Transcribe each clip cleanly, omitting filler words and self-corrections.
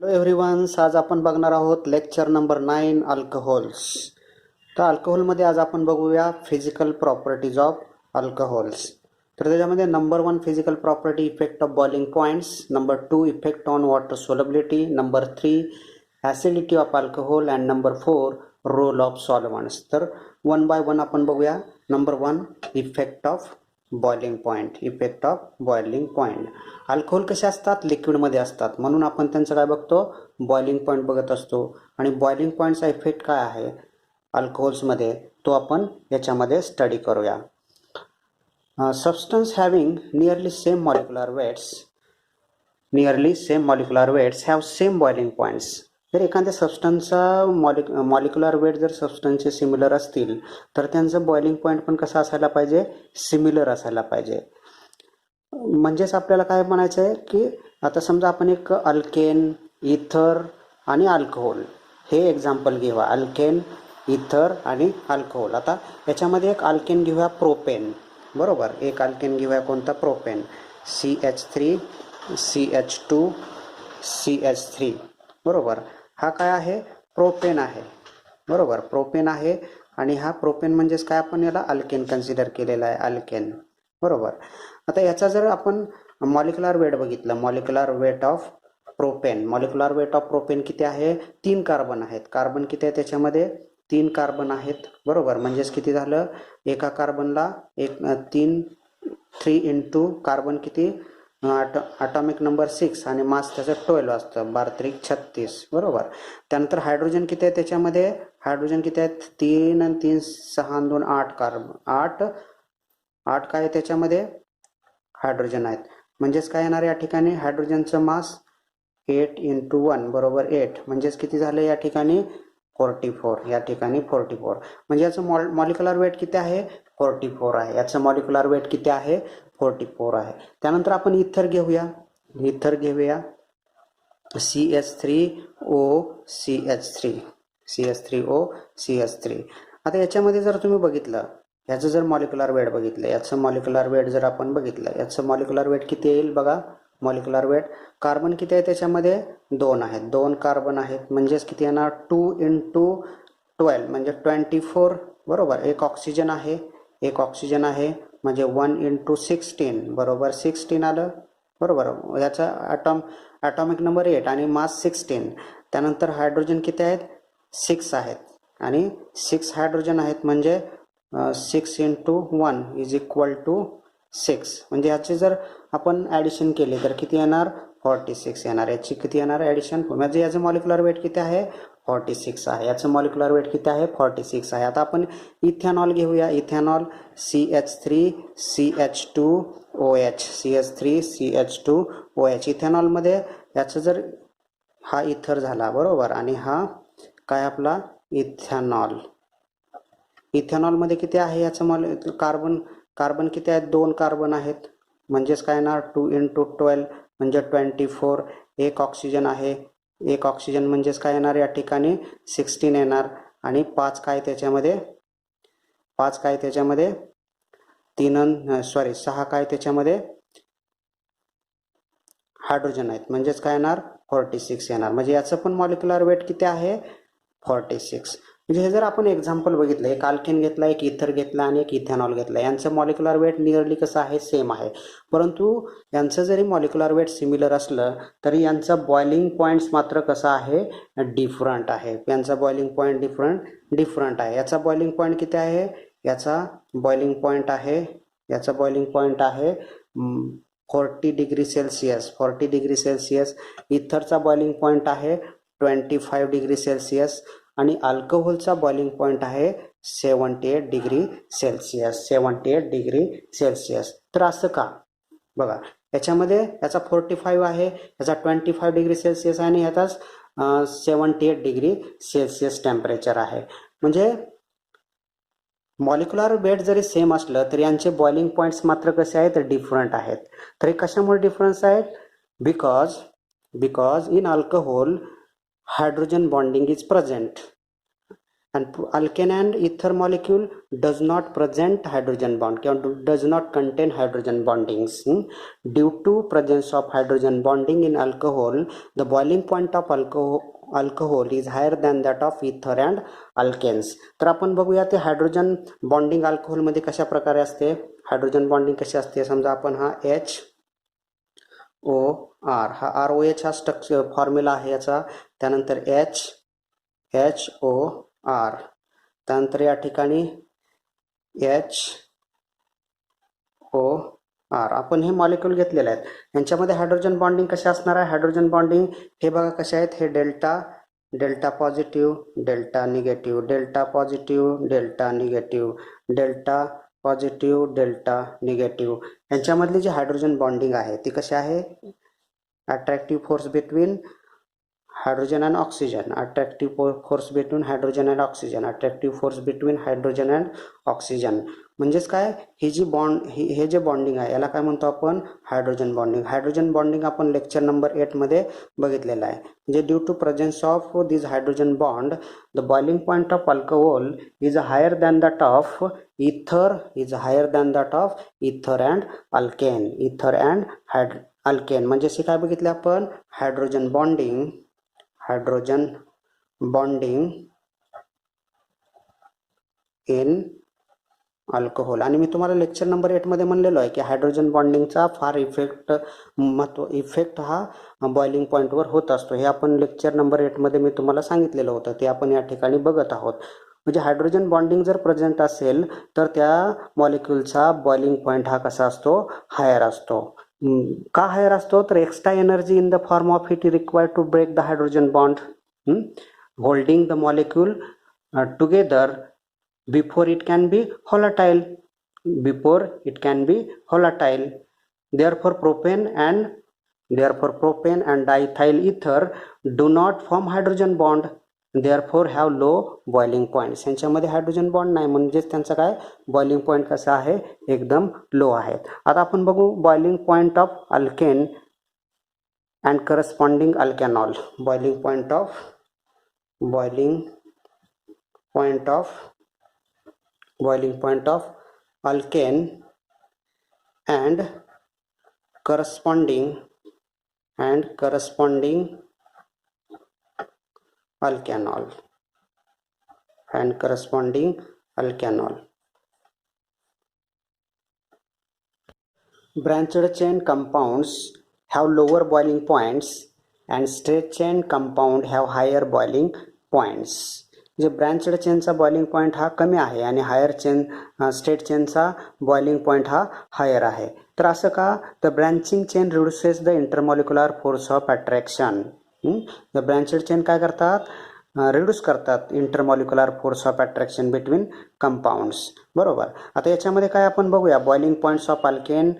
Hello everyone, आज आपण बघणार आहोत लेक्चर नंबर 9 अल्कोहोल्स. तर अल्कोहोलमध्ये आज आपण बघूया फिजिकल प्रॉपर्टीज ऑफ अल्कोहोल्स. तर त्याच्यामध्ये number 1 physical property effect of boiling points, number 2 effect on water solubility, number 3 acidity of alcohol and number 4 role of solvents. तर वन बाय वन आपण बघूया. Number 1 effect of boiling point. Effect of boiling point. Alcohol कसे असतात? लिक्विडमध्ये असतात, म्हणून आपण त्यांचं काय बघतो? बॉइलिंग पॉईंट बघत असतो. आणि बॉइलिंग पॉईंटचा इफेक्ट काय आहे अल्कोहोल्समध्ये तो आपण याच्यामध्ये स्टडी करूया. Substance having nearly same molecular weights have same boiling points. जर एखाद्या सबस्टन्सचा मॉलिक्युलर वेट जर सबस्टन्सचे सिमिलर असतील तर त्यांचं बॉइलिंग पॉईंट पण कसं असायला पाहिजे? सिमिलर असायला पाहिजे. म्हणजेच आपल्याला काय म्हणायचं आहे की आता समजा आपण एक अल्केन, इथर आणि अल्कोहोल हे एक्झाम्पल घेऊया. अल्केन, इथर आणि अल्कोहोल. आता याच्यामध्ये एक अल्केन घेऊया प्रोपेन. बरोबर, एक अल्केन घेऊया कोणता? प्रोपेन. CH3 CH2 CH3. बरोबर, हा काय आहे? प्रोपेन आहे. बरोबर, प्रोपेन आहे. आणि हा प्रोपेन म्हणजेच काय? आपण याला अल्केन कन्सिडर केलेला आहे, अल्केन. बरोबर. आता याचा जर आपण मॉलिक्युलर वेट बघितलं, मॉलिक्युलर वेट ऑफ प्रोपेन किती आहे? 3 कार्बन आहेत. कार्बन किती आहे त्याच्यामध्ये? 3 कार्बन आहेत. बरोबर, म्हणजेच किती झालं? एका कार्बनला 3 इंटू कार्बन किती? ॲटॉमिक नंबर 6 आणि मास त्याचं 12 असतं, 12×36. बरोबर. त्यानंतर हायड्रोजन किती आहे त्याच्यामध्ये? हायड्रोजन किती आहेत? 3 आणि 3 6 आणि 2 8 कार्बन. 8 काय आहे त्याच्यामध्ये? हायड्रोजन आहेत. म्हणजेच काय येणार या ठिकाणी? हायड्रोजनचं मास 8 इंटू 1 बरोबर 8. म्हणजेच किती झालं या ठिकाणी? 44. या ठिकाणी 44. म्हणजे याचं मॉलिक्युलर वेट किती आहे? 44 आहे. याचं मॉलिक्युलर वेट किती आहे? 44 आहे. त्यानंतर आपण इथर घेऊया. CH3O CH3. आता याच्यामध्ये जर तुम्ही बघितलं, याचं जर मॉलिक्युलर वेट बघितलं, याचं मॉलिक्युलर वेट जर आपण बघितलं, याचं मॉलिक्युलर वेट किती येईल बघा. मॉलिक्युलर वेट, कार्बन किती आहे त्याच्यामध्ये? 2 आहेत. 2 कार्बन आहेत. म्हणजेच किती येणार? 2 इंटू 12 म्हणजे 24. बरोबर. एक ऑक्सिजन आहे म्हणजे 1 इंटू 16 बरोबर 16 आलं. बरोबर. याचा ॲटॉमिक नंबर 8 आणि मास 16. त्यानंतर हायड्रोजन किती आहेत? 6 आहेत. आणि 6 हायड्रोजन आहेत म्हणजे 6 इंटू 1 इज इक्वल टू 6. म्हणजे याचे जर आपण ॲडिशन केले तर किती येणार? 46 येणार. याची किती येणार ॲडिशन? म्हणजे याचं मॉलिक्युलर वेट किती आहे? 46 आहे. याचं मॉलिक्युलर वेट किती आहे? 46 आहे. आता आपण इथेनॉल घेऊया. Ethanol CH3CH2OH. इथेनॉलमध्ये याचं जर हा इथर झाला. बरोबर. आणि हा काय आपला? इथेनॉलमध्ये किती आहे याचं कार्बन किती आहेत? 2 कार्बन आहेत. म्हणजेच काय येणार? 2 इंटू 12 म्हणजे 24. एक ऑक्सिजन आहे. एक ऑक्सिजन म्हणजेच काय येणार या ठिकाणी? 16 येणार. आणि 5 काय त्याच्यामध्ये? 6 काय त्याच्यामध्ये? हायड्रोजन आहेत. म्हणजेच काय येणार? 46 येणार. म्हणजे याचं पण मॉलिक्युलर वेट किती आहे? 46. म्हणजे हे जर आपण एक्झाम्पल बघितलं, एक अल्केन घेतला, एक इथर घेतला आणि एक इथेनॉल घेतला, यांचं मॉलिक्युलर वेट नियरली कसं आहे? सेम आहे. परंतु यांचं जरी मॉलिक्युलर वेट सिमिलर असलं तरी यांचा बॉइलिंग पॉईंट्स मात्र कसा आहे? डिफरंट आहे. यांचा बॉइलिंग पॉईंट डिफरंट आहे. याचा बॉइलिंग पॉईंट किती आहे? याचा बॉइलिंग पॉईंट आहे 40 डिग्री सेल्सिअस. 40 degree Celsius. इथरचा बॉइलिंग पॉईंट आहे 25 डिग्री सेल्सिअस. आणि अल्कोहोलचा बॉइलिंग पॉईंट आहे 78 डिग्री सेल्सिअस. तर असं का? बघा, याच्यामध्ये याचा 45 आहे, याचा 25 डिग्री सेल्सिअस आहे आणि याचा 78 डिग्री सेल्सिअस टेम्परेचर आहे. म्हणजे मॉलिक्युलर वेट जरी सेम असलं तरी यांचे बॉइलिंग पॉईंट्स मात्र कसे आहेत? डिफरंट आहेत. तर हे कशामुळे डिफरन्स आहेत? Because in alcohol hydrogen bonding is present. and alkane and ether molecule does not present hydrogen bond, does not contain hydrogen bondings. Due to presence of hydrogen bonding in alcohol, the boiling point of alcohol is higher than that of ether and alkanes. तर आपण बघूया ते hydrogen bonding alcohol मध्ये कशा प्रकारे असते. Hydrogen bonding कशी असते, समजा आपण हा HOR, हा ROH हा स्ट्रक्चर फॉर्म्युला आहे याचा. त्यानंतर HOR, त्यानंतर या ठिकाणी HOR, आपण हे मॉलिक्यूल घेतलेले आहेत. यांच्यामध्ये हायड्रोजन बॉन्डिंग कशा असणार आहे. हायड्रोजन बॉन्डिंग हे बघा कसे आहेत. हे delta positive, delta negative, delta positive, delta negative, delta positive, delta negative. यांच्यामधली जी हायड्रोजन बॉन्डिंग आहे ती कशी आहे. Attractive force between hydrogen and oxygen, attractive force between hydrogen and oxygen, attractive force between hydrogen and oxygen. म्हणजेच काय, ही जी हे जे बॉन्डिंग आहे याला काय म्हणतो आपण, हायड्रोजन बॉन्डिंग. हायड्रोजन बॉन्डिंग आपण लेक्चर नंबर 8 मध्ये बघितलेलं आहे. म्हणजे due to presence of this hydrogen bond, the boiling point of alcohol is higher than that of ether, and alkane, ether and alkane. म्हणजे काय बघितले आपण, हायड्रोजन बॉन्डिंग इन अल्कोहोल. आणि मी तुम्हाला लेक्चर नंबर 8 मध्ये म्हणलेलो आहे की हायड्रोजन बॉन्डिंगचा फार इफेक्ट हा बॉइलिंग पॉईंटवर होत असतो. हे आपण लेक्चर नंबर 8 मध्ये मी तुम्हाला सांगितलेलं होतं, ते आपण या ठिकाणी बघत आहोत. म्हणजे हायड्रोजन बॉन्डिंग जर प्रेझेंट असेल तर त्या मॉलिक्यूलचा बॉइलिंग पॉईंट हा कसा असतो, हायर असतो. का हायर असतो, तर extra energy in the form of heat required to break the hydrogen bond holding the molecule together before it can be volatile. Therefore propane and diethyl ether do not form hydrogen bond, therefore have low boiling points. यांच्यामध्ये hydrogen bond नाही, म्हणजेच त्यांचा काय boiling point कसा आहे, एकदम low आहे. आता आपण बघू boiling point of alkane and corresponding alkanol. Boiling point of alkane and corresponding alkanol. Branched chain compounds have lower boiling points and straight chain compound have higher boiling points. जे branched चेनचा boiling point हा कमी आहे आणि straight चेनचा boiling point हा higher आहे. तर असं का, the branching chain reduces the intermolecular force of attraction. The branched chain काय करतात, रिड्यूस करतात intermolecular force of attraction between compounds. बरोबर. आता याच्यामध्ये काय आपण बघूया, boiling points of alkane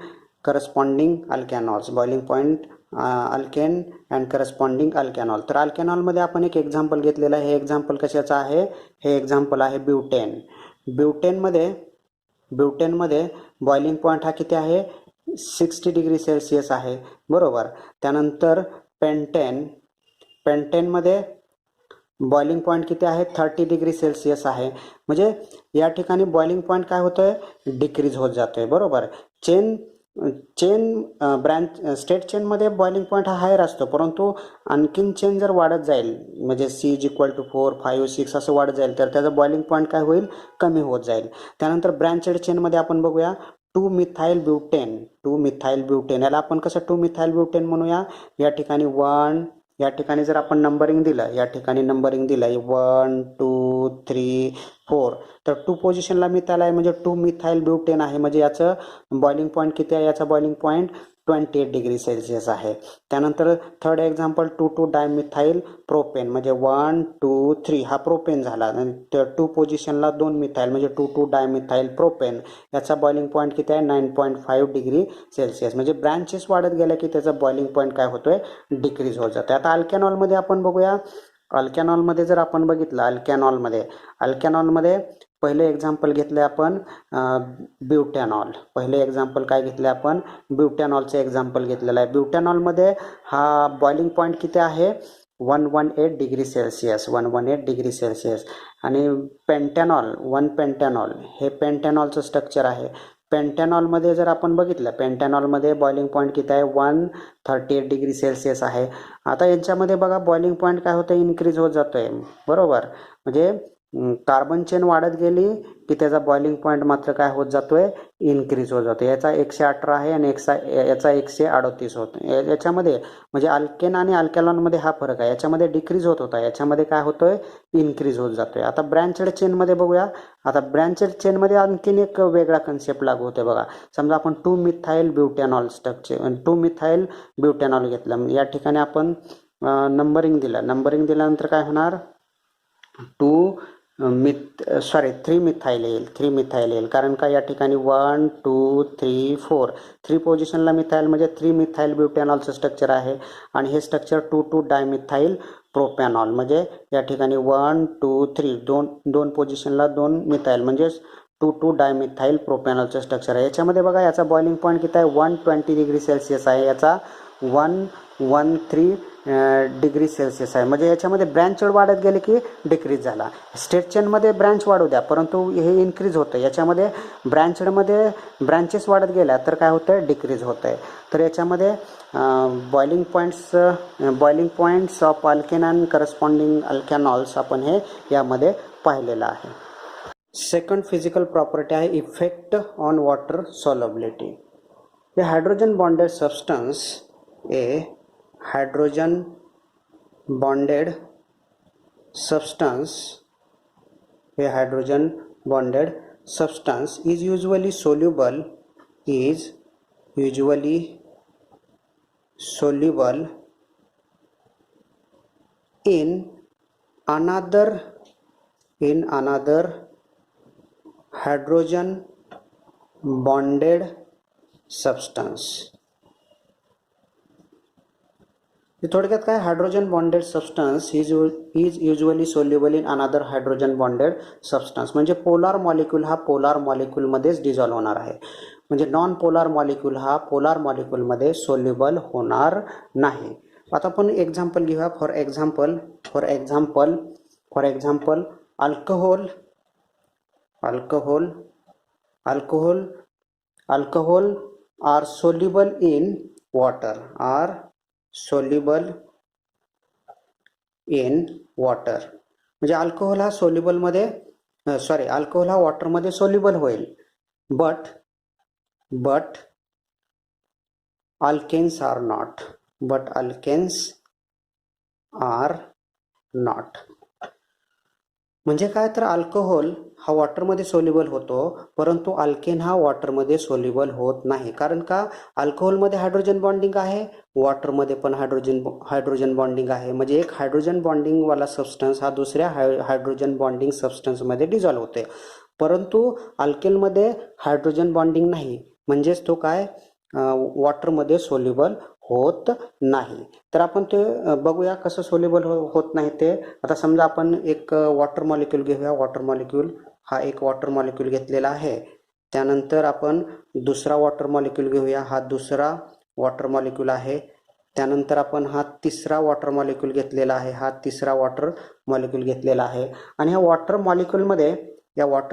corresponding alkanols. Boiling point alkane and corresponding alkanol. तर अल्कॅनॉलमध्ये आपण एक एक्झाम्पल घेतलेलं आहे. हे एक्झाम्पल कशाचं आहे, हे एक्झाम्पल आहे ब्युटेन. ब्युटेनमध्ये बॉइलिंग पॉईंट हा किती आहे, 60 डिग्री सेल्सिअस आहे. बरोबर. त्यानंतर पेंटेनमध्ये बॉइलिंग पॉईंट किती आहे, 30 डिग्री सेल्सिअस आहे. म्हणजे या ठिकाणी बॉइलिंग पॉईंट काय होतोय, डिक्रीज होत जातोय. बरोबर. स्टेट चेनमध्ये बॉइलिंग पॉईंट हा हायर असतो, परंतु आणखीन चेन जर वाढत जाईल, म्हणजे C=4, 5, 6 असं वाढत जाईल, तर त्याचा बॉइलिंग पॉईंट काय होईल, कमी होत जाईल. त्यानंतर ब्रँचड चेनमध्ये आपण बघूया 2-मिथाइल ब्युटेन. याला आपण कसं 2-मिथाइल ब्युटेन म्हणूया. या ठिकाणी 1, या ठिकाणी जर आपण नंबरिंग दिलं, 1, 2, 3, 4, तर 2 पोझिशनला मिथाइल आहे, म्हणजे 2-मिथाइल ब्युटेन आहे. म्हणजे याचं बॉइलिंग पॉईंट किती आहे, याचा बॉइलिंग पॉईंट 28 डिग्री सेल्सिअस आहे. त्यानंतर थर्ड एक्झाम्पल 2-डायमिथाइल प्रोपेन, म्हणजे 1, 2, 3 हा प्रोपेन झाला. 2 पोझिशनला 2 मिथाइल, म्हणजे 2-डायमिथाइल प्रोपेन. याचा बॉइलिंग पॉईंट किती आहे, 9.5 डिग्री सेल्सिअस. म्हणजे ब्रँचेस वाढत गेल्या की त्याचा बॉइलिंग पॉईंट काय होतोय, डिक्रीज होत जातं. आता अल्कॅनॉलमध्ये आपण बघूया. अल्कॅनॉलमध्ये जर आपण बघितलं, अल्कॅनॉलमध्ये पहिले एक्झाम्पल घेतले आपण ब्युटॅनॉल. पहिले एक्झाम्पल काय घेतले आपण, ब्युटॅनॉलचे एक्झाम्पल घेतलेलं आहे. ब्युटॅनॉलमध्ये हा बॉइलिंग पॉईंट किती आहे, 118 डिग्री सेल्सिअस 118 डिग्री सेल्सिअस. आणि पेंटॅनॉल 1 पेंटॅनॉल हे पेंटॅनॉलचं स्ट्रक्चर आहे. पेंटॅनॉलमध्ये जर आपण बघितलं पेंटॅनॉलमध्ये बॉइलिंग पॉईंट किती आहे 138 डिग्री सेल्सिअस आहे. आता यांच्यामध्ये बघा बॉइलिंग पॉईंट काय होतं इन्क्रीज होत जातोय बरोबर. म्हणजे कार्बन चेन वाढत गेली की त्याचा बॉइलिंग पॉईंट मात्र काय होत जातोय इन्क्रीज होत जातो. याचा 118 आहे आणि याचा 138 होतो. याच्यामध्ये म्हणजे अल्केन आणि अल्कॅलॉनमध्ये हा फरक आहे. याच्यामध्ये डिक्रीज होत होता याच्यामध्ये काय होतोय इन्क्रीज होत जातोय. आता ब्रँचेड चेनमध्ये बघूया. आता ब्रँचेड चेनमध्ये आणखीन एक वेगळा कन्सेप्ट लागू होते बघा. समजा आपण 2 methyl butanol structure 2 methyl butanol घेतलं. या ठिकाणी आपण नंबरिंग दिल्यानंतर काय होणार 3 मिथाइल येईल कारण का या ठिकाणी 1 2 3 4 3 पोझिशनला मिथाइल म्हणजे 3 मिथाइल ब्युटॅनॉलचं स्ट्रक्चर आहे. आणि हे स्ट्रक्चर 2 डायमिथाइल प्रोपॅनॉल म्हणजे या ठिकाणी 1 2 3 दोन पोझिशनला 2 मिथाइल म्हणजे 2 डायमिथाइल प्रोपॅनॉलचं स्ट्रक्चर आहे. याच्यामध्ये बघा याचा बॉइलिंग पॉईंट किती आहे 120 डिग्री सेल्सिअस आहे. याचा 113 डिग्री सेल्सिअस आहे. म्हणजे याच्यामध्ये ब्रँच वाढत गेले की डिक्रीज झाला. स्ट्रेट चेनमध्ये ब्रँच वाढू द्या परंतु हे इन्क्रीज होतं. याच्यामध्ये ब्रँचेस वाढत गेल्या तर काय होतं डिक्रीज होतं आहे. तर याच्यामध्ये boiling points of alkane and corresponding alkanols आपण हे यामध्ये पाहिलेलं आहे. सेकंड फिजिकल प्रॉपर्टी आहे effect on water solubility. A hydrogen bonded substance is usually soluble in another hydrogen bonded substance. थोडक्यात काय hydrogen bonded substance is usually soluble in another hydrogen bonded substance. म्हणजे polar molecule हा polar मॉलिक्यूलमध्येच dissolve होणार आहे. म्हणजे non polar molecule हा polar मॉलिक्यूलमध्ये सोल्युबल होणार नाही. आता आपण एक्झाम्पल घेऊया. For example alcohol are soluble in water म्हणजे अल्कोहोल हा अल्कोहोल हा वॉटरमध्ये सोल्युबल होईल. But alkanes are not. म्हणजे काय तर अल्कोहोल हा वॉटरमध्ये सोल्युबल होतो परंतु अल्केन हा वॉटरमध्ये सोल्युबल होत नाही. कारण का अल्कोहोलमध्ये हायड्रोजन बॉन्डिंग आहे वॉटरमध्ये पण हायड्रोजन बॉन्डिंग आहे. म्हणजे एक हायड्रोजन बॉन्डिंग वाला सबस्टन्स हा दुसऱ्या हायड्रोजन बॉन्डिंग सबस्टन्समध्ये डिझॉल्व्ह होते परंतु अल्केनमध्ये हायड्रोजन बॉन्डिंग नाही म्हणजेच तो काय वॉटरमध्ये सोल्युबल होत नाही. तर आपण ते बघूया कसं सोल्युबल होत नाही ते. आता समजा आपण एक वॉटर मॉलिक्यूल घेऊया. वॉटर मॉलिक्यूल घेतलेला आहे. त्यानंतर आपण दुसरा वॉटर मॉलिक्यूल घेऊया. हा दुसरा वॉटर मॉलिक्यूल आहे. त्यानंतर आपण हा तिसरा वॉटर मॉलिक्यूल घेतलेला आहे. हा तिसरा वॉटर मॉलिक्यूल घेतलेला आहे. आणि या वॉटर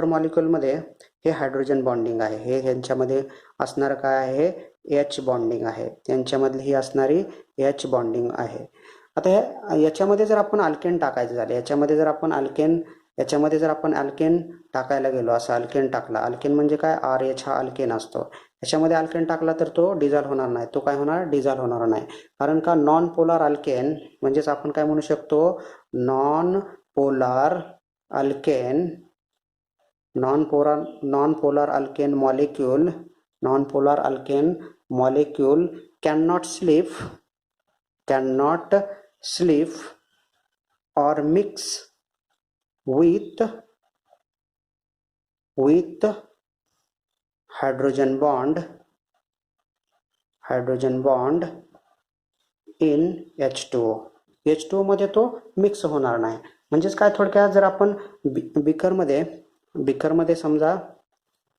मॉलिक्यूलमध्ये हे हायड्रोजन बॉन्डिंग आहे. हे ह्यांच्यामध्ये असणारं काय आहे एच बॉन्डिंग आहे. त्यांच्यामधली ही असणारी एच बॉन्डिंग आहे. आता याच्यामध्ये जर आपण अल्केन टाकायचं झालं याच्यामध्ये जर आपण अल्केन टाकायला गेलो असं अल्केन टाकला. अल्केन म्हणजे काय RH हा अल्केन असतो. याच्यामध्ये अल्केन टाकला तर तो डिझॉल्व्ह होणार नाही. तो काय होणार डिझॉल्व्ह होणार नाही. कारण का नॉन पोलार अल्केन म्हणजेच आपण काय म्हणू शकतो non polar alkane molecule cannot slip or mix with hydrogen bond in H2O मध्ये तो मिक्स होणार नाही. म्हणजेच काय थोडक्यात जर आपण बिकरमध्ये समजा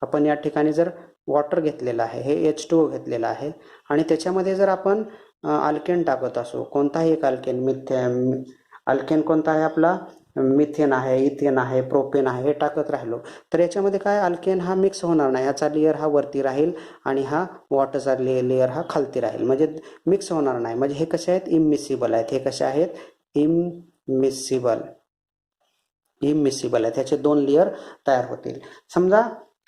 आपण या ठिकाणी जर वॉटर घेतलेलं आहे, हे H2O घेतलेलं आहे आणि त्याच्यामध्ये जर आपण अल्केन टाकत असो, कोणताही एक अल्केन, अल्केन कोणता आहे आपला, मिथेन आहे, इथेन आहे, प्रोपेन आहे, हे टाकत राहिलो तर याच्यामध्ये काय अल्केन हा मिक्स होणार नाही, याचा लेअर हा वरती राहील आणि हा वॉटरचा लेअर हा खालती राहील, म्हणजे मिक्स होणार नाही. म्हणजे हे कसे आहेत, इममिसिबल आहेत. हे कसे आहेत, इममिसिबल आहेत. ह्याचे 2 लेअर तयार होतील. समजा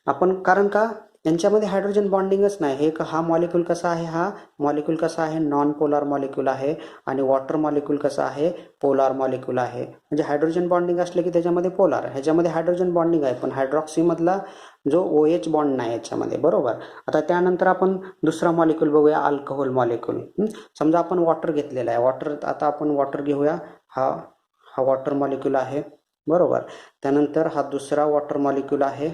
आपण, कारण का यांच्यामध्ये हायड्रोजन बॉन्डिंगच नाही. हे हा मॉलिक्यूल कसा आहे, हा मॉलिक्यूल कसा आहे, नॉन पोलार मॉलिक्यूल आहे आणि वॉटर मॉलिक्यूल कसा आहे, पोलार मॉलिक्यूल आहे. म्हणजे हायड्रोजन बॉन्डिंग असले की त्याच्यामध्ये पोलार, ह्याच्यामध्ये हायड्रोजन बॉन्डिंग आहे पण हायड्रॉक्सी मधला जो OH बॉन्ड नाही याच्यामध्ये, बरोबर. आता त्यानंतर आपण दुसरा मॉलिक्यूल बघूया, अल्कोहोल मॉलिक्यूल. समजा आपण वॉटर घेतलेला आहे, वॉटर, आता आपण वॉटर घेऊया, हा वॉटर मॉलिक्यूल आहे, बरोबर. त्यानंतर हा दुसरा वॉटर मॉलिक्यूल आहे,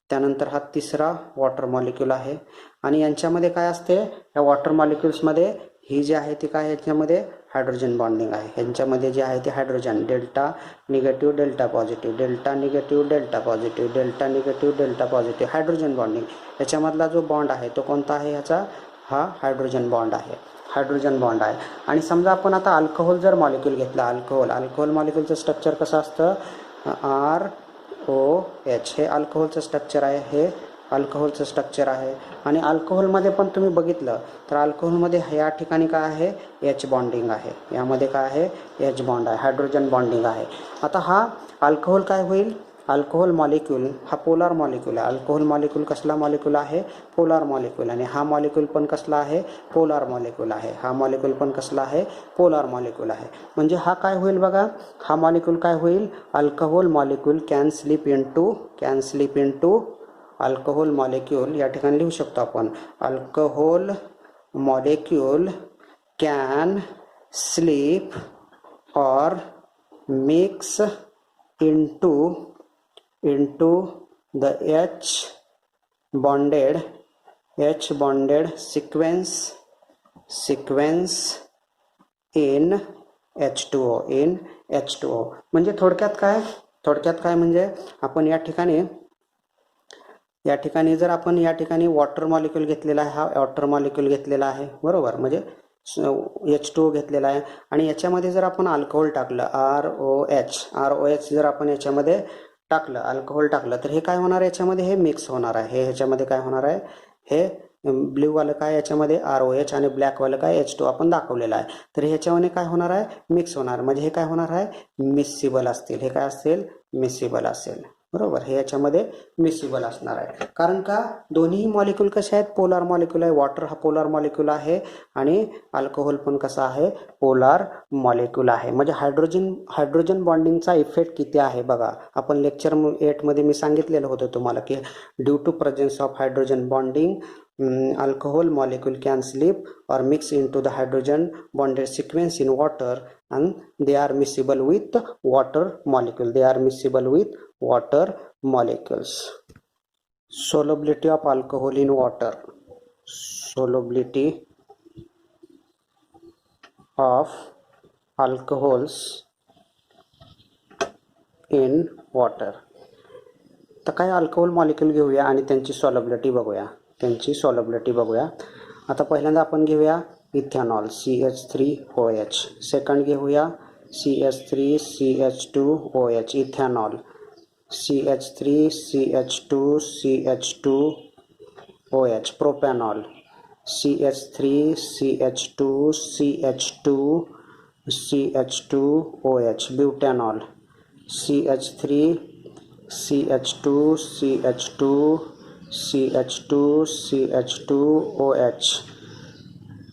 त्यानंतर हा तिसरा वॉटर मॉलिक्यूल आहे आणि यांच्यामध्ये काय असते, या वॉटर मॉलिक्युल्समध्ये ही जी आहे ती काय, याच्यामध्ये हायड्रोजन बॉन्डिंग आहे. यांच्यामध्ये जे आहे ते hydrogen, delta negative delta positive, delta negative delta positive, delta negative delta positive, hydrogen bonding. याच्यामधला जो बॉन्ड आहे तो कोणता आहे, ह्याचा हा हायड्रोजन बॉन्ड आहे, हायड्रोजन बॉन्ड आहे. आणि समजा आपण आता अल्कोहोल जर मॉलिक्यूल घेतला, अल्कोहोल मॉलिक्यूलचं स्ट्रक्चर कसं असतं, ROH, हे अल्कोहोलचं स्ट्रक्चर आहे, हे अल्कोहोलचं स्ट्रक्चर आहे. आणि अल्कोहोलमध्ये पण तुम्ही बघितलं तर अल्कोहोलमध्ये या ठिकाणी काय आहे, H बॉन्डिंग आहे, यामध्ये काय आहे, H बॉन्ड आहे, हायड्रोजन बॉन्डिंग आहे. आता हा अल्कोहोल काय होईल, अल्कोहोल मॉलिक्यूल हा पोलार मॉलिक्यूल आहे. अल्कोहोल मॉलिक्यूल कसला मॉलिक्यूल आहे, पोलार मॉलिक्यूल. आणि हा मॉलिक्यूल पण कसला आहे, पोलार मॉलिक्यूल आहे. हा मॉलिक्यूल पण कसला आहे, पोलार मॉलिक्यूल आहे. म्हणजे हा काय होईल बघा, हा मॉलिक्यूल काय होईल, alcohol molecule can slip into alcohol molecule, या ठिकाणी लिहू शकतो आपण, अल्कोहोल मॉलिक्यूल कॅन स्लीप और mix into the H bonded sequence in H2O. म्हणजे थोडक्यात काय म्हणजे आपण या ठिकाणी जर आपण या ठिकाणी वॉटर मॉलिक्यूल घेतलेला आहे, हा वॉटर मॉलिक्यूल घेतलेला आहे, बरोबर. म्हणजे H2O घेतलेला आहे आणि याच्यामध्ये जर आपण अल्कोहोल टाकलं, ROH जर आपण याच्यामध्ये टाकलं, अल्कोहोल टाकलं, तर हे काय होणार आहे, याच्यामध्ये हे मिक्स होणार आहे. ह्याच्यामध्ये काय होणार आहे, हे ब्ल्यू वालं काय, याच्यामध्ये ROH आणि ब्लॅक वालं काय, H2O आपण दाखवलेलं आहे. तर ह्याच्यामध्ये काय होणार आहे, मिक्स होणार. म्हणजे हे काय होणार आहे, मिक्सिबल असतील. हे काय असेल, मिक्सिबल असेल, बरोबर. हे याच्यामध्ये मिक्सिबल असणार आहे. कारण का दोन्ही मॉलिक्यूल कसे आहेत, पोलार मॉलिक्यूल आहे. वॉटर हा पोलार मॉलिक्यूल आहे आणि अल्कोहोल पण कसा आहे, पोलार मॉलिक्यूल आहे. म्हणजे हायड्रोजन बॉन्डिंगचा इफेक्ट किती आहे बघा. आपण लेक्चर 8 मध्ये मी सांगितलेलं होतं तुम्हाला की due to presence of hydrogen bonding alcohol molecule can slip or mix into the hydrogen bonded sequence in water and they are miscible with water molecules. Solubility of alcohol in water. Solubility of alcohols in water. तर काय alcohol molecule घेऊया आणि त्यांची solubility बघूया. आता पहिल्यांदा आपण घेऊया इथेनॉल, CH3OH. सेकंड घेऊया CH3CH2OH, ethanol, CH3CH2CH2OH. Propanol, CH3CH2CH2OH. Butanol, CH3CH2CH2OH.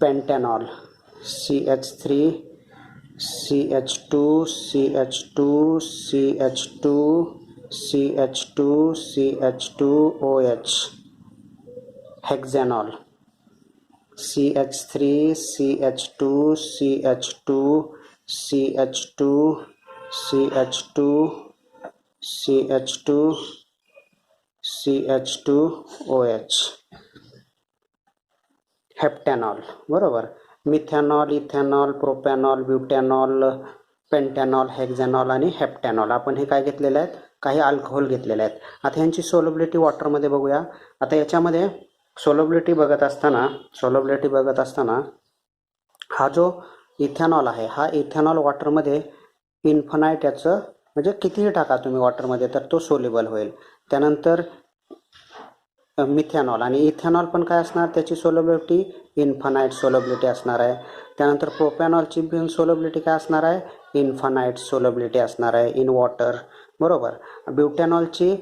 Pentanol, CH3CH2CH2CH2OH. Hexanol, CH3CH2CH2CH2OH. हेप्टॅनॉल, बरोबर. Methanol, ethanol, propanol, butanol, पेंटॅनॉल, hexanol आणि हेप्टॅनॉल. आपण हे काय घेतलेले आहेत, काही अल्कोहोल घेतलेले आहेत. आता ह्यांची सोलबिलिटी वॉटरमध्ये बघूया. आता याच्यामध्ये सोलबिलिटी बघत असताना हा जो इथेनॉल आहे, हा इथेनॉल वॉटरमध्ये इन्फानाईट याचं म्हणजे कितीही टाका तुम्ही वॉटरमध्ये तर तो सोल्युबल होईल. त्यानंतर मिथेनॉल आणि इथेनॉल पण काय असणार, त्याची सोलबिलिटी इन्फानाईट सोलबिलिटी असणार आहे. त्यानंतर प्रोपॅनॉलची पण सोलबिलिटी काय असणार आहे, इन्फानाईट सोलबिलिटी असणार आहे इन वॉटर, बरोबर. ब्युटॅनॉलची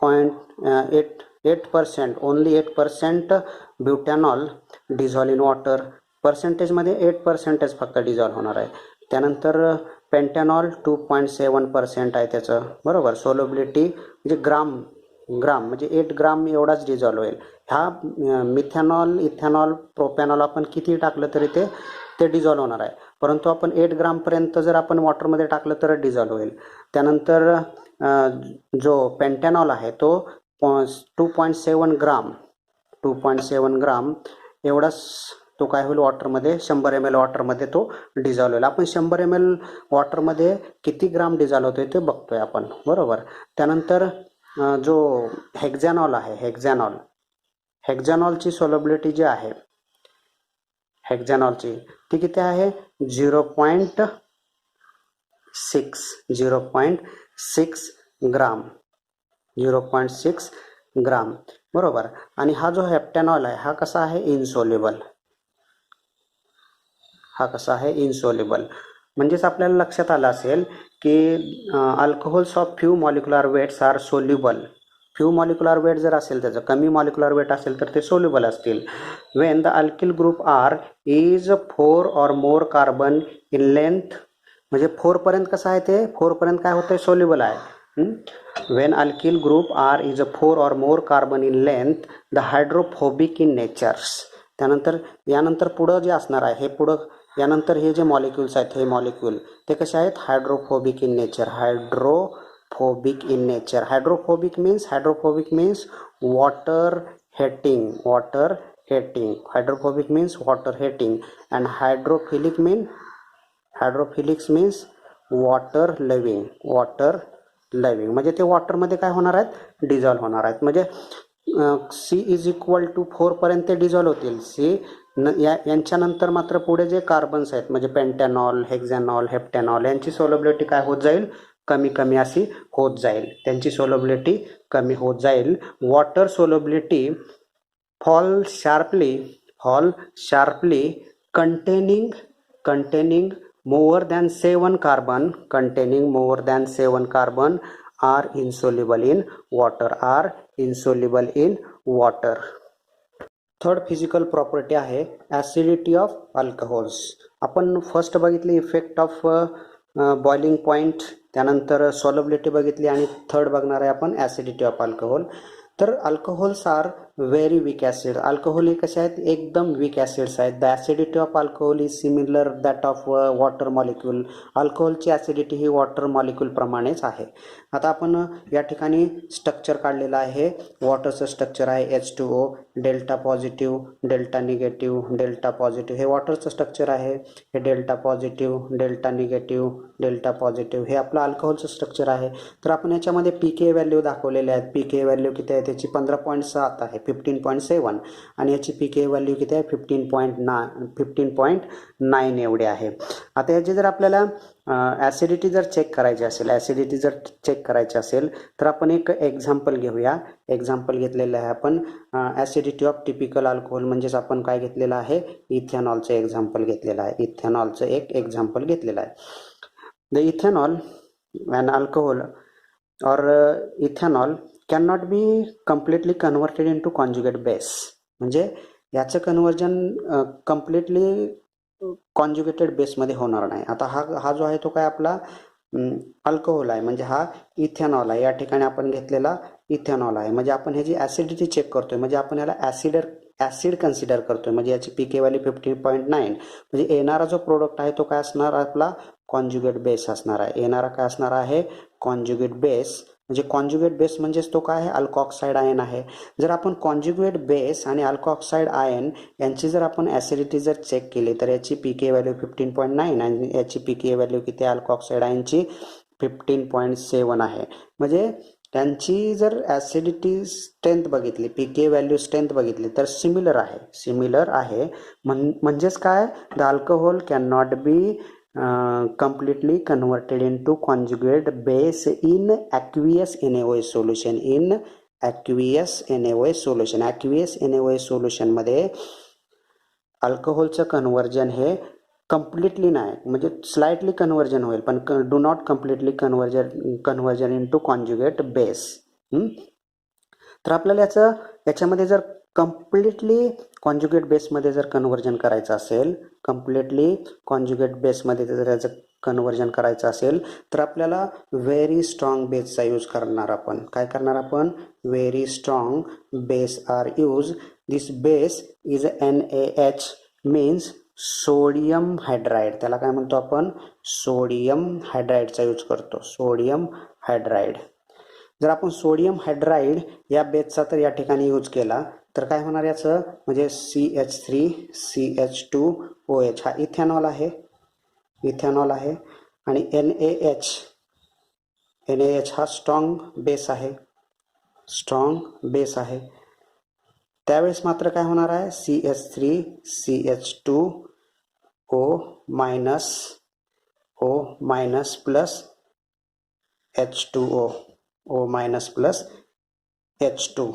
0.8% only 8% butanol dissolve in water, पर्सेंटेजमध्ये 8% फक्त डिझॉल्व होणार आहे. त्यानंतर पेंटॅनॉल 2.7% आहे त्याचं, बरोबर. सोलबिलिटी म्हणजे ग्राम म्हणजे 8 ग्राम एवढाच डिझॉल्व होईल. ह्या मिथेनॉल, इथेनॉल, प्रोपॅनॉल आपण किती टाकलं तरी ते डिझॉल्व होणार आहे, परंतु आपण 8 ग्रामपर्यंत जर आपण वॉटरमध्ये टाकलं तर डिझॉल्व होईल. त्यानंतर जो पेंटॅनॉल आहे तो 2.7 ग्राम एवढाच तो काय होईल वॉटरमध्ये, 100 ml वॉटरमध्ये तो डिझॉल्व होईल. आपण 100 ml वॉटरमध्ये किती ग्राम डिझॉल्व होतोय ते बघतोय आपण, बरोबर. त्यानंतर जो हेक्झॅनॉल आहे, हेक्झॅनॉलची सोलबिलिटी जी आहे हेक्झॅनॉलची ती किती आहे, 0.6 ग्राम, 0.6 ग्राम, बरोबर. आणि हा जो हेप्टॅनॉल आहे हा कसा आहे, इनसोल्युबल. म्हणजेच आपल्याला लक्षात आलं असेल की alcohols of few molecular weights are soluble. Few molecular weight जर असेल, त्याचं कमी मॉलिक्युलर वेट असेल तर ते सोल्युबल असतील. When the alkyl group are is 4 or more carbon in length, म्हणजे 4 पर्यंत कसं आहे, ते 4 पर्यंत काय होतंय, सोल्युबल आहे. When alkyl group are is 4 or more carbon in length the hydrophobic in natures. त्यानंतर यानंतर पुढं जे असणार आहे, यानंतर हे जे मॉलिक्युल्स आहेत, हे मॉलिक्युल ते कसे आहेत, hydrophobic in nature. Hydrophobic means water hating. Hydrophobic means water hating and hydrophilic means water living. म्हणजे ते वॉटरमध्ये काय होणार आहेत, डिझॉल्व होणार आहेत. म्हणजे C इज इक्वल टू 4 पर्यंत ते डिझॉल्व होतील. यांच्यानंतर मात्र पुढे जे कार्बन्स आहेत म्हणजे पेंटॅनॉल, हेक्झॅनॉल, हेप्टॅनॉल यांची सोलबिलिटी काय होत जाईल, कमी अशी होत जाईल. त्यांची सोलबिलिटी कमी होत जाईल. Water solubility fall sharply containing more than 7 carbon are insoluble in water. Third physical property आहे ॲसिडिटी ऑफ अल्कोहोल्स. आपण फर्स्ट बघितली इफेक्ट ऑफ बॉइलिंग पॉईंट, त्यानंतर सॉल्युबिलिटी बघितली आणि थर्ड बघणार आहे आपण ॲसिडिटी ऑफ अल्कोहोल. तर alcohols are very weak acid. Alcohol हे कसे आहेत, एकदम वीक ॲसिड्स आहेत. The acidity of alcohol is similar that of water molecule. अल्कोहोलची ॲसिडिटी ही वॉटर मॉलिक्यूल प्रमाणेच आहे. आता आपण या ठिकाणी स्ट्रक्चर काढलेलं आहे. वॉटरचं स्ट्रक्चर आहे H2O, delta positive, delta negative, delta positive. हे वॉटरचं स्ट्रक्चर आहे. हे delta positive, delta negative, delta positive हे आपलं अल्कोहोलचं स्ट्रक्चर आहे. तर आपण याच्यामध्ये pK व्हॅल्यू दाखवलेले आहेत. pK व्हॅल्यू किती आहे, त्याची 15.7 आहे, 15.7, आणि याची pK व्हॅल्यू किती आहे, 15.9 एवढे आहे. आता याची जर आपल्याला ॲसिडिटी जर चेक करायची असेल तर आपण एक एक्झाम्पल घेऊया. एक्झाम्पल घेतलेलं आहे आपण ॲसिडिटी ऑफ टिपिकल अल्कोहोल, म्हणजेच आपण काय घेतलेलं आहे, इथेनॉलचं एक्झाम्पल घेतलेलं आहे. The ethanol and alcohol or ethanol cannot be completely converted into conjugate base. म्हणजे याचं कन्व्हर्जन कम्प्लिटली कॉन्जुगेटेड बेसमध्ये होणार नाही. आता हा जो आहे तो काय आपला अल्कोहोल आहे, म्हणजे हा इथेनॉल आहे. या ठिकाणी आपण घेतलेला इथेनॉल आहे. म्हणजे आपण ह्याची ॲसिडिटी चेक करतोय, म्हणजे आपण याला ॲसिड कन्सिडर करतोय. म्हणजे याची pK व्हॅल्यू 15.9. म्हणजे येणारा जो प्रोडक्ट आहे तो काय असणार, आपला कॉन्जुगेट बेस असणार आहे. कॉन्जुगेट बेस म्हणजे कॉन्जुगेट बेस म्हणजेच तो काय आहे, अल्कोऑक्साईड आयन आहे. जर आपण कॉन्जुगेट बेस आणि अल्कोऑक्साईड आयन यांची जर आपण ॲसिडिटी जर चेक केली तर याची pK व्हॅल्यू 15.9 आणि याची pK व्हॅल्यू किती आहे अल्कोऑक्साईड आयनची, 15.7 आहे. म्हणजे त्यांची जर ॲसिडिटी स्ट्रेंथ बघितली, पीके व्हॅल्यू स्ट्रेंथ बघितली तर सिमिलर आहे. म्हणजेच काय, the alcohol can not be completely converted into conjugate base in aqueous NaOH solution. aqueous NaOH solution मध्ये अल्कोहोलचं कन्व्हर्जन हे कम्प्लिटली नाही, म्हणजे स्लाइटली कन्व्हर्जन होईल, पण do not completely conversion into conjugate base. तर आपल्याला याच्यामध्ये जर कम्प्लिटली कॉन्ज्युगेट बेसमध्ये जर कन्व्हर्जन करायचं असेल, जर कन्व्हर्जन करायचं असेल तर आपल्याला व्हेरी स्ट्रॉंग बेसचा यूज करणार. आपण काय करणार, आपण very strong base are use. This base is NaH, means sodium hydride. त्याला काय म्हणतो आपण, सोडियम हायड्राइडचा यूज करतो, सोडियम हायड्राइड. जर आपण सोडियम हायड्राइड या बेसचा तर या ठिकाणी यूज केला तर काय होणार याचं, म्हणजे CH3CH2OH हा इथेनॉल आहे आणि NaH हा स्ट्रॉंग बेस आहे. त्यावेळेस मात्र काय होणार आहे, CH3CH2O minus plus H2O, O minus plus H2,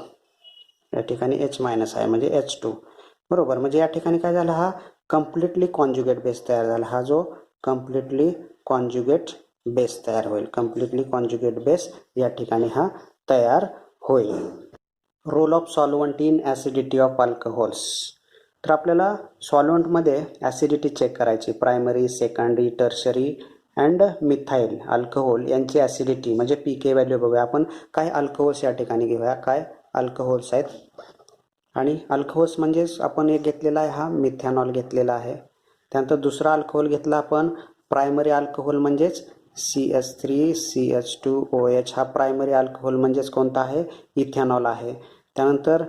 या ठिकाणी H मायनस आहे म्हणजे H2, बरोबर. म्हणजे या ठिकाणी काय झालं, हा कम्प्लिटली कॉन्ज्युगेट बेस तयार झाला. हा जो कम्प्लिटली कॉन्ज्युगेट बेस तयार होईल, या ठिकाणी हा तयार होईल. Role of solvent in acidity of alcohols. तर आपल्याला सॉल्वंटमध्ये ॲसिडिटी चेक करायची, primary, secondary, tertiary and methyl alcohol यांची ॲसिडिटी म्हणजे पीके व्हॅल्यू बघूया आपण. काय अल्कोहोल्स या ठिकाणी घेऊया, काय अल्कोहोल्स आहेत. आणि अल्कोहोल्स म्हणजेच आपण एक घेतलेला आहे, हा मिथॅनॉल घेतलेला आहे. त्यानंतर दुसरा अल्कोहोल घेतला आपण, प्रायमरी अल्कोहोल म्हणजेच CH3CH2OH हा प्रायमरी अल्कोहोल म्हणजेच कोणता आहे, इथेनॉल आहे. त्यानंतर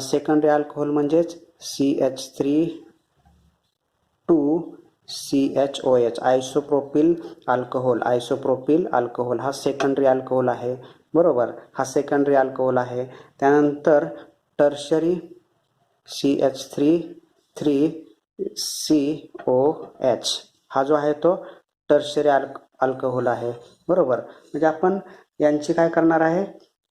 सेकंडरी अल्कोहोल म्हणजेच CH3CH2OH आयसोप्रोपिल अल्कोहोल हा सेकंडरी अल्कोहोल आहे, बरोबर. हा सेकंडरी अल्कोहोल आहे. त्यानंतर टर्शरी CH3COH हा जो आहे तो टर्शरी अल्कोहोल आहे, बरोबर. म्हणजे आपण यांची काय करणार आहे,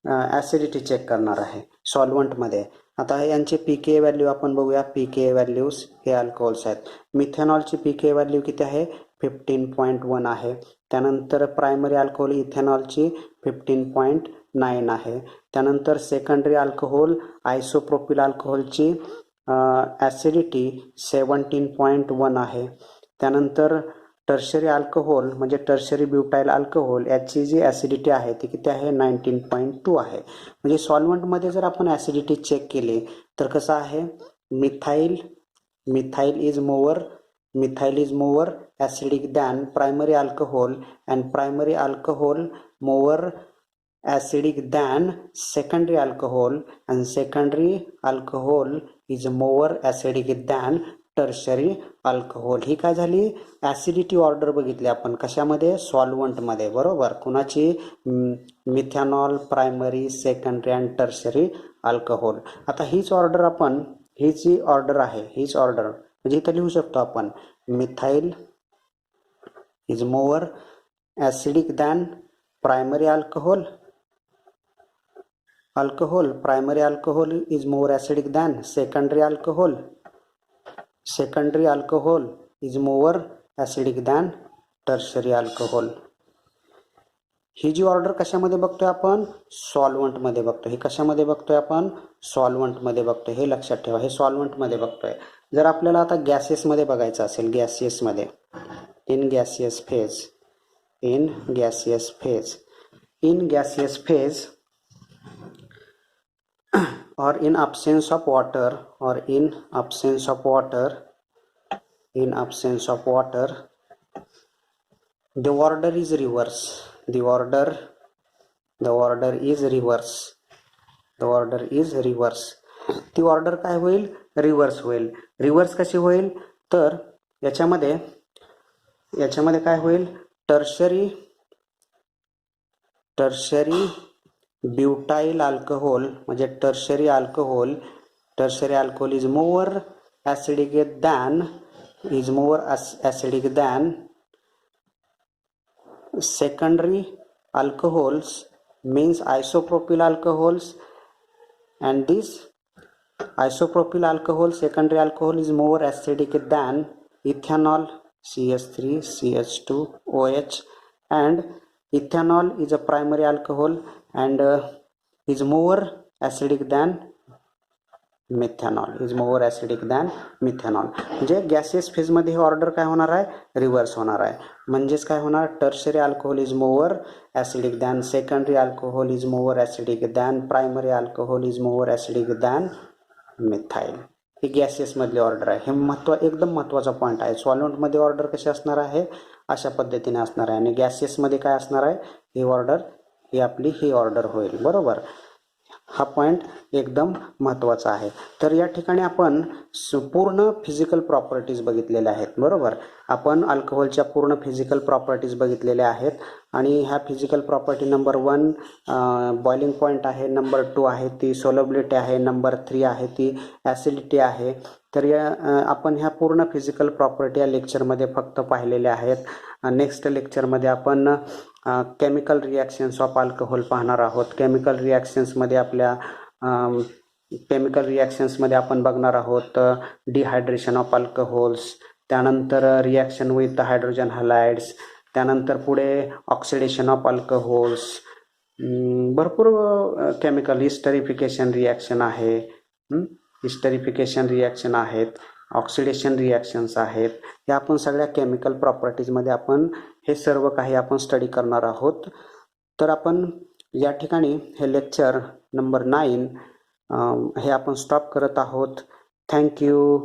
ॲसिडिटी चेक करणार आहे सॉल्वंटमध्ये. आता यांचे पीके व्हॅल्यू आपण बघूया. पीके व्हॅल्यूज हे अल्कोहोल्स आहेत. मिथेनॉलची पीके व्हॅल्यू किती आहे, 15.1 आहे. त्यानंतर प्रायमरी अल्कोहोल इथेनॉलची 15.9 आहे. त्यानंतर सेकंडरी अल्कोहोल आयसोप्रोपिल अल्कोहोलची ॲसिडिटी 17.1 आहे. त्यानंतर टर्शरी अल्कोहोल म्हणजे टर्शरी ब्युटाइल अल्कोहोल याची जी ॲसिडिटी आहे ती किती आहे, 19.2 आहे. म्हणजे सॉल्वंटमध्ये जर आपण ॲसिडिटी चेक केली तर कसं आहे, methyl is more acidic than primary alcohol and primary alcohol more acidic than secondary alcohol and secondary alcohol is more acidic than tertiary alcohol. ही काय झाली, ॲसिडिटी ऑर्डर बघितली आपण कशामध्ये, सॉल्वंटमध्ये, बरोबर. कुणाची, methanol, primary, secondary and tertiary alcohol. आता हीच ऑर्डर आपण, ही जी ऑर्डर आहे हीच ऑर्डर म्हणजे इथं लिहू शकतो आपण, methyl is more acidic than primary primary alcohol is more acidic than secondary alcohol is more acidic than tertiary alcohol. He G order कशामध्ये बघतोय आपण, सॉल्वंटमध्ये बघतोय. हे कशामध्ये बघतोय आपण, सॉल्वंटमध्ये बघतोय. हे लक्षात ठेवा, हे सॉल्वंटमध्ये बघतोय. जर आपल्याला आता गॅसेसमध्ये बघायचं असेल, गॅसियसमध्ये, in gaseous phase or in absence of water the order is reverse. The order is reverse. ती ऑर्डर काय होईल, रिव्हर्स होईल. रिव्हर्स कशी होईल तर याच्यामध्ये काय होईल, टर्शरी ब्युटाइल अल्कोहोल म्हणजे tertiary alcohol is more acidic than secondary alcohols means isopropyl alcohols, and this isopropyl alcohol, secondary alcohol, is more acidic than ethanol, CH3 CH2OH, and ethanol is a primary alcohol and is more acidic than methanol म्हणजे gaseous फेजमध्ये हे order काय होणार आहे, reverse होणार आहे. म्हणजेच काय होणार, tertiary alcohol is more acidic than secondary alcohol is more acidic than primary alcohol is more acidic than methyl. ही गॅसियसमधली ऑर्डर आहे. हे एकदम महत्त्वाचा पॉईंट आहे. सॉल्व्हेंटमध्ये ऑर्डर कशी असणार आहे, अशा पद्धतीने असणार आहे, आणि गॅसियसमध्ये काय असणार आहे, ही ऑर्डर ही ऑर्डर होईल. बरोबर, हा पॉईंट एकदम महत्त्वाचा आहे. तर या ठिकाणी आपण पूर्ण फिजिकल प्रॉपर्टीज बघितलेल्या आहेत. बरोबर, आपण अल्कोहोलच्या पूर्ण फिजिकल प्रॉपर्टीज बघितलेल्या आहेत, आणि ह्या physical property number 1 boiling point आहे, नंबर 2 आहे ती सोलबिलिटी आहे, नंबर 3 आहे ती ॲसिडिटी आहे. तर आपण ह्या पूर्ण फिजिकल प्रॉपर्टी या लेक्चरमध्ये फक्त पाहिलेल्या आहेत. नेक्स्ट लेक्चरमध्ये आपण केमिकल रिॲक्शन्स ऑफ अल्कोहोल पाहणार आहोत. केमिकल रिॲक्शन्समध्ये आपण बघणार आहोत डिहायड्रेशन ऑफ अल्कोहोल्स, त्यानंतर रिॲक्शन विथ हायड्रोजन हॅलाइड्स, त्यानंतर पुढे ऑक्सिडेशन ऑफ अल्कोहोल्स, भरपूर केमिकल हिस्टरिफिकेशन रिॲक्शन आहेत, ऑक्सिडेशन रिॲक्शन्स आहेत. या आपण सगळ्या केमिकल प्रॉपर्टीजमध्ये आपण हे सर्व काही आपण स्टडी करणार आहोत. तर आपण या ठिकाणी हे लेक्चर नंबर 9 हे आपण स्टॉप करत आहोत. थँक्यू.